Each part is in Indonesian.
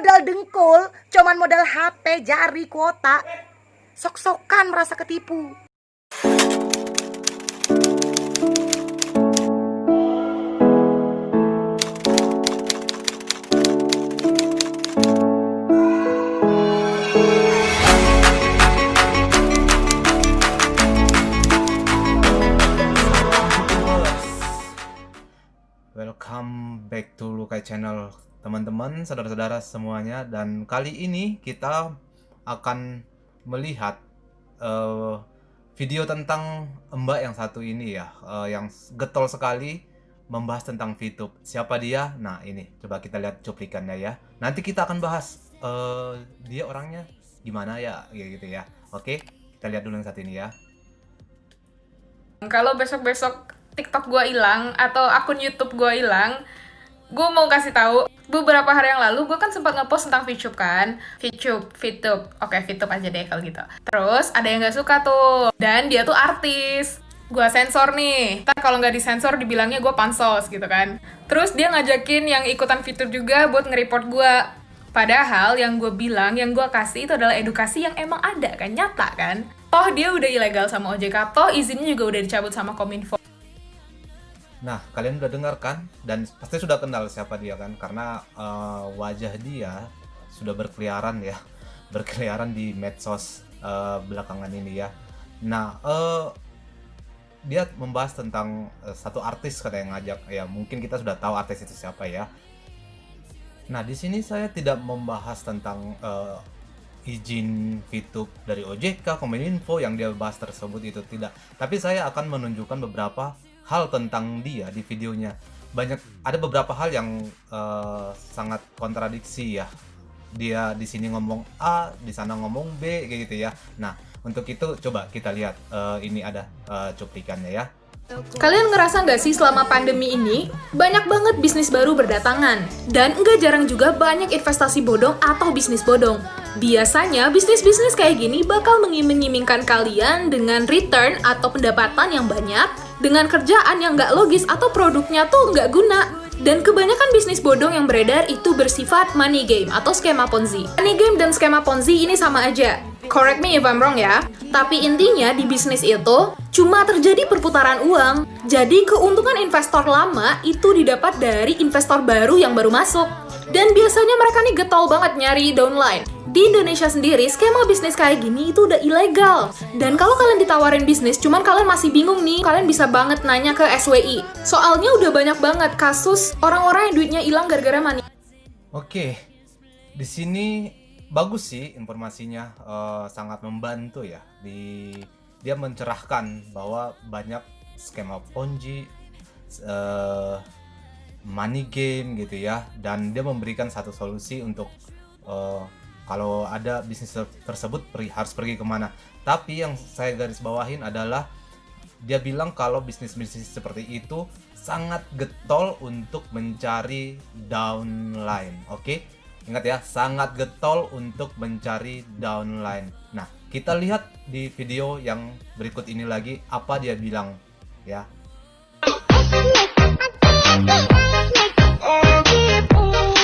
modal dengkul, cuman modal HP, jari, kuota. Sok-sokan merasa ketipu. Welcome back to Lukai Channel, teman-teman, saudara-saudara semuanya. Dan kali ini kita akan melihat video tentang mbak yang satu ini ya, yang getol sekali membahas tentang VTube. Siapa dia? Nah ini, coba kita lihat cuplikannya ya. Nanti kita akan bahas dia orangnya gimana ya, gitu ya. Oke, kita lihat dulu yang satu ini ya. Kalau besok-besok TikTok gue hilang atau akun YouTube gue hilang, gue mau kasih tahu. Beberapa hari yang lalu gue kan sempat ngepost tentang VTube kan, VTube. Oke, VTube aja deh kalau gitu. Terus ada yang nggak suka tuh, dan dia tuh artis. Gue sensor nih. Ntar kalau nggak disensor dibilangnya gue pansos gitu kan. Terus dia ngajakin yang ikutan VTube juga buat nge-report gue. Padahal yang gue bilang, yang gue kasih itu adalah edukasi yang emang ada kan, nyata kan. Toh dia udah ilegal sama OJK, toh izinnya juga udah dicabut sama Kominfo. Nah, kalian udah dengar kan? Dan pasti sudah kenal siapa dia kan? Karena wajah dia sudah berkeliaran ya. Berkeliaran di medsos belakangan ini ya. Nah, dia membahas tentang satu artis katanya yang ngajak. Ya, mungkin kita sudah tahu artis itu siapa ya. Nah, di sini saya tidak membahas tentang izin VTube dari OJK, Kominfo yang dia bahas tersebut, itu tidak. Tapi saya akan menunjukkan beberapa hal tentang dia di videonya. Ada beberapa hal yang sangat kontradiksi ya. Dia di sini ngomong A, di sana ngomong B, kayak gitu ya. Nah, untuk itu coba kita lihat, ini ada cuplikannya ya. Kalian ngerasa nggak sih selama pandemi ini, banyak banget bisnis baru berdatangan? Dan nggak jarang juga banyak investasi bodong atau bisnis bodong. Biasanya bisnis-bisnis kayak gini bakal mengiming-imingkan kalian dengan return atau pendapatan yang banyak, dengan kerjaan yang nggak logis atau produknya tuh nggak guna. Dan kebanyakan bisnis bodong yang beredar itu bersifat money game atau skema Ponzi. Money game dan skema Ponzi ini sama aja. Correct me if I'm wrong ya. Tapi intinya di bisnis itu cuma terjadi perputaran uang. Jadi keuntungan investor lama itu didapat dari investor baru yang baru masuk. Dan biasanya mereka nih getol banget nyari downline. Di Indonesia sendiri, skema bisnis kayak gini itu udah ilegal. Dan kalau kalian ditawarin bisnis, cuman kalian masih bingung nih, kalian bisa banget nanya ke SWI. Soalnya udah banyak banget kasus orang-orang yang duitnya hilang gara-gara money. Oke, di sini bagus sih informasinya, sangat membantu ya. Dia mencerahkan bahwa banyak skema Ponzi, money game gitu ya, dan dia memberikan satu solusi untuk kalau ada bisnis tersebut harus pergi kemana. Tapi yang saya garis bawahin adalah dia bilang kalau bisnis-bisnis seperti itu sangat getol untuk mencari downline. Oke? Ingat ya, sangat getol untuk mencari downline. Nah, kita lihat di video yang berikut ini lagi apa dia bilang ya.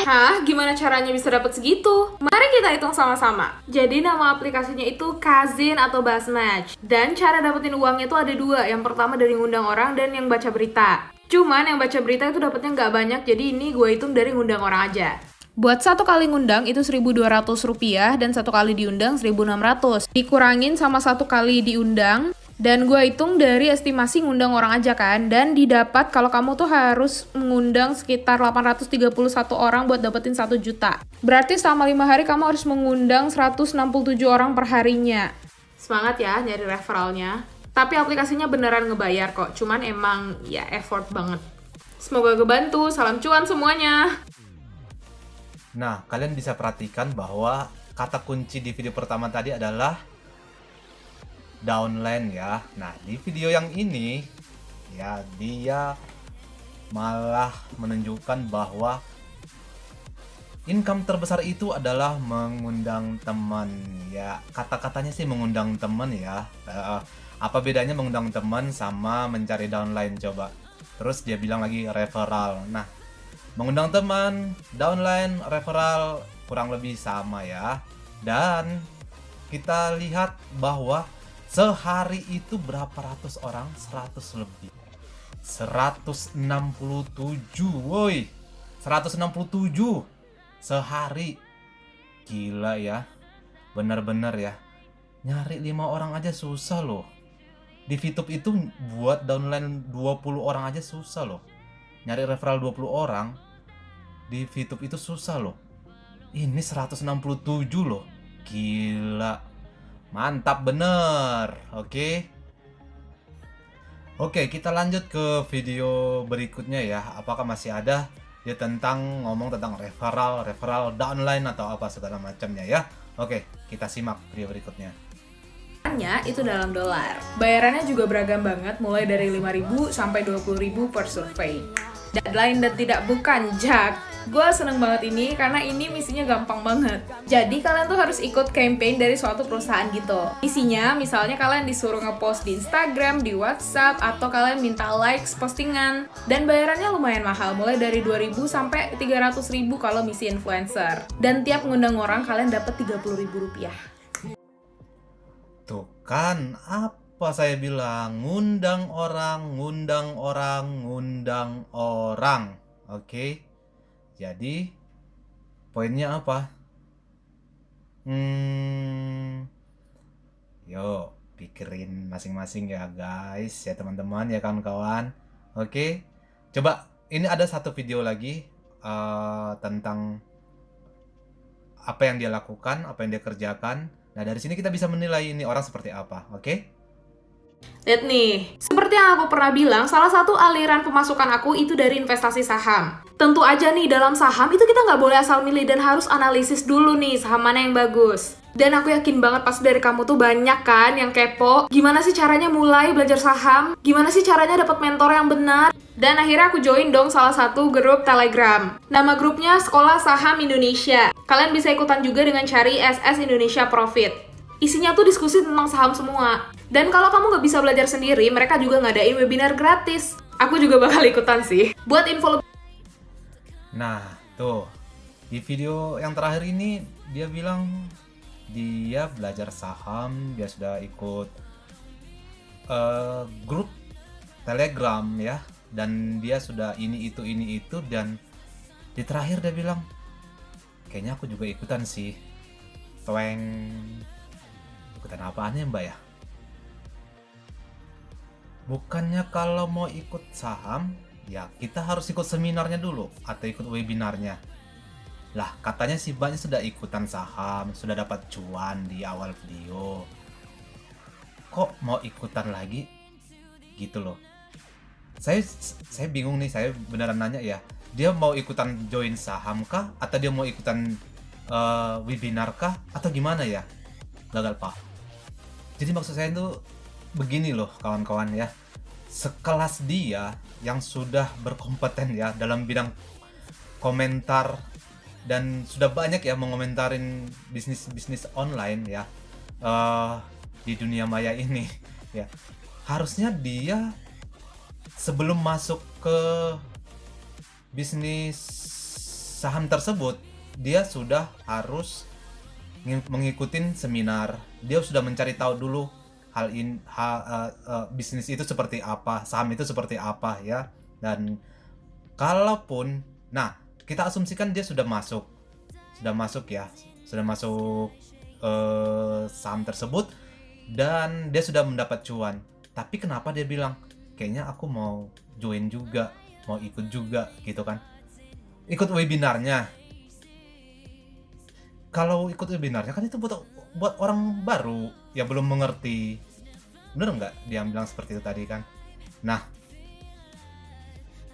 Hah? Gimana caranya bisa dapat segitu? Mari kita hitung sama-sama. Jadi nama aplikasinya itu Kazin atau Buzzmatch. Dan cara dapetin uangnya itu ada dua. Yang pertama dari ngundang orang dan yang baca berita. Cuman yang baca berita itu dapetnya nggak banyak, jadi ini gue hitung dari ngundang orang aja. Buat satu kali ngundang itu Rp1.200 dan satu kali diundang Rp1.600. Dikurangin sama satu kali diundang. Dan gue hitung dari estimasi ngundang orang aja kan. Dan didapat kalau kamu tuh harus mengundang sekitar 831 orang buat dapetin 1 juta. Berarti selama 5 hari kamu harus mengundang 167 orang per harinya. Semangat ya nyari referralnya. Tapi aplikasinya beneran ngebayar kok. Cuman emang ya effort banget. Semoga kebantu. Salam cuan semuanya. Nah, kalian bisa perhatikan bahwa kata kunci di video pertama tadi adalah downline ya. Nah, di video yang ini ya dia malah menunjukkan bahwa income terbesar itu adalah mengundang teman ya. Kata-katanya sih mengundang teman ya. Apa bedanya mengundang teman sama mencari downline coba? Terus dia bilang lagi referral. Nah, mengundang teman, downline, referral kurang lebih sama ya. Dan kita lihat bahwa sehari itu berapa ratus orang? 100 lebih. 167, woi. 167 sehari. Gila ya. Bener-bener ya. Nyari 5 orang aja susah loh. Di VTube itu buat downline 20 orang aja susah loh. Nyari referral 20 orang di VTube itu susah loh. Ini 167 loh. Gila. Mantap bener. Oke. Oke, kita lanjut ke video berikutnya ya. Apakah masih ada dia tentang ngomong tentang referral, downline atau apa segala macamnya ya. Oke, kita simak video berikutnya. Itu dalam dolar. Bayarannya juga beragam banget, mulai dari 5.000 sampai 20.000 per survei. Deadline dan tidak bukan, Jak. Gue seneng banget ini karena ini misinya gampang banget. Jadi kalian tuh harus ikut campaign dari suatu perusahaan gitu. Isinya misalnya kalian disuruh ngepost di Instagram, di WhatsApp, atau kalian minta likes postingan. Dan bayarannya lumayan mahal, mulai dari 2.000 sampai 300.000 kalau misi influencer. Dan tiap ngundang orang kalian dapat 30.000 rupiah. Tuh kan, apa saya bilang? Ngundang orang. Oke. Jadi, poinnya apa? Yo, pikirin masing-masing ya guys, ya teman-teman, ya kawan-kawan. Oke. Coba, ini ada satu video lagi tentang apa yang dia lakukan, apa yang dia kerjakan. Nah, dari sini kita bisa menilai ini orang seperti apa, oke? Lihat nih, seperti yang aku pernah bilang, salah satu aliran pemasukan aku itu dari investasi saham. Tentu aja nih, dalam saham itu kita nggak boleh asal milih dan harus analisis dulu nih saham mana yang bagus. Dan aku yakin banget pasti dari kamu tuh banyak kan yang kepo, gimana sih caranya mulai belajar saham? Gimana sih caranya dapat mentor yang benar? Dan akhirnya aku join dong salah satu grup Telegram. Nama grupnya Sekolah Saham Indonesia. Kalian bisa ikutan juga dengan cari SS Indonesia Profit. Isinya tuh diskusi tentang saham semua. Dan kalau kamu nggak bisa belajar sendiri, mereka juga ngadain webinar gratis. Aku juga bakal ikutan sih. Buat info lebih. Nah, tuh. Di video yang terakhir ini, dia bilang dia belajar saham, dia sudah ikut grup Telegram ya. Dan dia sudah ini itu. Dan di terakhir dia bilang, kayaknya aku juga ikutan sih. Tweng. Ikutan apaan ya mbak ya? Bukannya kalau mau ikut saham, ya kita harus ikut seminarnya dulu atau ikut webinarnya. Lah katanya si mbaknya sudah ikutan saham, sudah dapat cuan di awal video. Kok mau ikutan lagi? Gitu loh. Saya bingung nih, saya beneran nanya ya. Dia mau ikutan join saham kah? Atau dia mau ikutan webinar kah? Atau gimana ya? Gagal paham. Jadi maksud saya itu begini loh kawan-kawan ya. Sekelas dia yang sudah berkompeten ya dalam bidang komentar dan sudah banyak ya mengomentarin bisnis online ya di dunia maya ini ya. Harusnya dia sebelum masuk ke bisnis saham tersebut, dia sudah harus mengikuti seminar. Dia sudah mencari tahu dulu bisnis itu seperti apa, saham itu seperti apa ya. Dan kalaupun, nah kita asumsikan dia sudah masuk saham tersebut dan dia sudah mendapat cuan. Tapi kenapa dia bilang kayaknya aku mau join juga, mau ikut juga gitu kan? Ikut webinarnya. Kalau ikut webinarnya kan itu buat orang baru yang belum mengerti. Bener nggak dia bilang seperti itu tadi kan? Nah,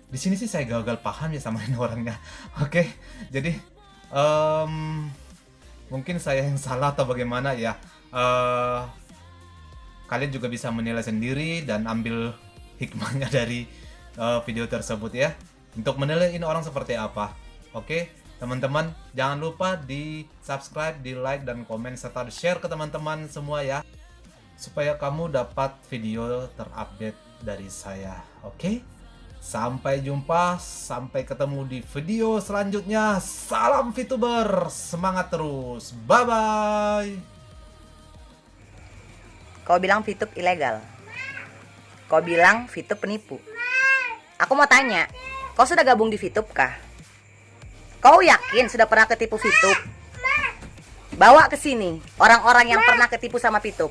di sini sih saya gagal paham ya sama ini orangnya. Oke, jadi mungkin saya yang salah atau bagaimana ya. Kalian juga bisa menilai sendiri dan ambil hikmahnya dari video tersebut ya. Untuk menilai ini orang seperti apa. Oke. Teman-teman, jangan lupa di subscribe, di like, dan komen, serta di share ke teman-teman semua ya. Supaya kamu dapat video terupdate dari saya, oke? Sampai jumpa, sampai ketemu di video selanjutnya. Salam VTuber, semangat terus. Bye bye. Kau bilang VTube ilegal. Kau bilang VTube penipu. Aku mau tanya, kau sudah gabung di VTube kah? Kau yakin sudah pernah ketipu VTube? Bawa ke sini orang-orang yang pernah ketipu sama VTube.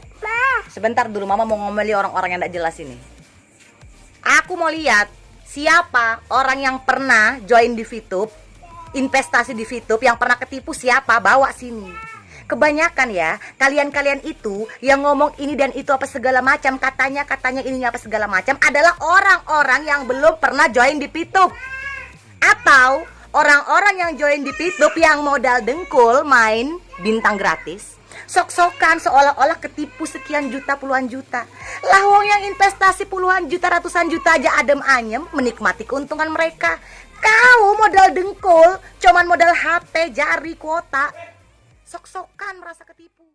Sebentar dulu, Mama mau ngomeli orang-orang yang tidak jelas ini. Aku mau lihat siapa orang yang pernah join di VTube, investasi di VTube, yang pernah ketipu siapa, bawa sini. Kebanyakan ya, kalian-kalian itu yang ngomong ini dan itu apa segala macam, katanya ininya apa segala macam, adalah orang-orang yang belum pernah join di VTube. Atau orang-orang yang join di VTube yang modal dengkul main bintang gratis, sok-sokan seolah-olah ketipu sekian juta, puluhan juta. Lah wong yang investasi puluhan juta, ratusan juta aja adem anyem menikmati keuntungan mereka. Kau modal dengkul, cuman modal HP, jari, kuota, sok-sokan merasa ketipu.